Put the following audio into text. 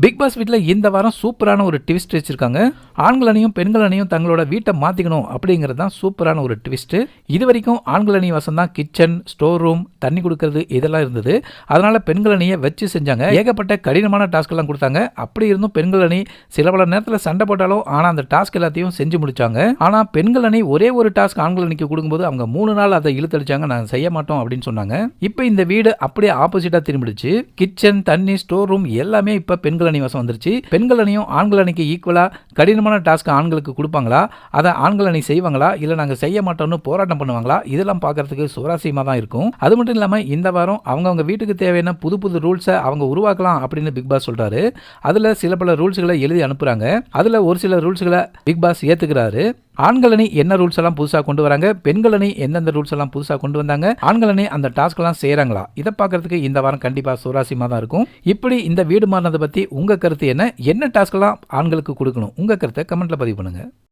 Big pass வீட்டில் இந்த வாரம் சூப்பரான ஒரு ட்விஸ்ட் வச்சிருக்காங்க. ஆண்கள் அணியும் பெண்கள் அணியும் தங்களோட வீட்டை மாற்றிக்கணும் அப்படிங்கிறது தான் சூப்பரான ஒரு ட்விஸ்ட். இது வரைக்கும் ஆண்கள் அணி வசம் தான் கிச்சன், ஸ்டோர் ரூம், தண்ணி கொடுக்கறது இதெல்லாம் இருந்தது. அதனால பெண்கள் அணியை வச்சு செஞ்சாங்க. ஏகப்பட்ட கடினமான டாஸ்க் எல்லாம் கொடுத்தாங்க. அப்படி இருந்தும் பெண்கள் அணி சில பல நேரத்தில் சண்டை போட்டாலும் ஆனால் அந்த டாஸ்க் எல்லாத்தையும் செஞ்சு முடிச்சாங்க. ஆனால் பெண்கள் அணி ஒரே ஒரு டாஸ்க் ஆண்கள் அணிக்கு கொடுக்கும்போது அவங்க 3 நாள் அதை இழுத்தடிச்சாங்க. நாங்கள் செய்ய மாட்டோம் அப்படின்னு சொன்னாங்க. இப்போ இந்த வீடு அப்படியே ஆப்போசிட்டா திரும்பிடுச்சு. கிச்சன், தண்ணி, ஸ்டோர் ரூம் எல்லாமே இப்போ பெண்கள் அணி வசம் வந்துருச்சு. பெண்கள் அணியும் ஆண்கள் அணிக்கு ஈக்குவலா கடினமான டாஸ்க் ஆண்களுக்கு கொடுப்பாங்களா, அதை ஆண்கள் அணி செய்வாங்களா, இல்ல நாங்க செய்ய மாட்டோம்னு போராட்டம் பண்ணுவாங்களா, இதெல்லாம் பார்க்கறதுக்கு சுவாரஸ்யமா தான் இருக்கும். அது மட்டும் இல்லாம இந்த வாரம் அவங்க வீட்டுக்கு தேவையான புது புது ரூல்ஸை அவங்க உருவாக்கலாம் அப்படின்னு பிக் பாஸ் சொல்றாரு. அதுல சில பல ரூல்ஸ்களை எழுதி அனுப்புறாங்க. அதுல ஒரு சில ரூல்ஸ்களை பிக் பாஸ் ஏத்துக்கிறாரு. ஆண்கள் அணி என்ன ரூல்ஸ் எல்லாம் புதுசா கொண்டு வராங்க, பெண்கள் அணி எந்தெந்த ரூல்ஸ் எல்லாம் புதுசா கொண்டு வந்தாங்க, ஆண்கள் அணி அந்த டாஸ்க் எல்லாம் செய்யறாங்களா, இதை பார்க்கறதுக்கு இந்த வாரம் கண்டிப்பா சுவாரஸ்யமா தான் இருக்கும். இப்படி இந்த வீடு மாறினதை பத்தி உங்க கருத்து என்ன டாஸ்க் எல்லாம் ஆண்களுக்கு கொடுக்கணும், உங்க கருத்தை கமெண்ட்ல பதிவு பண்ணுங்க.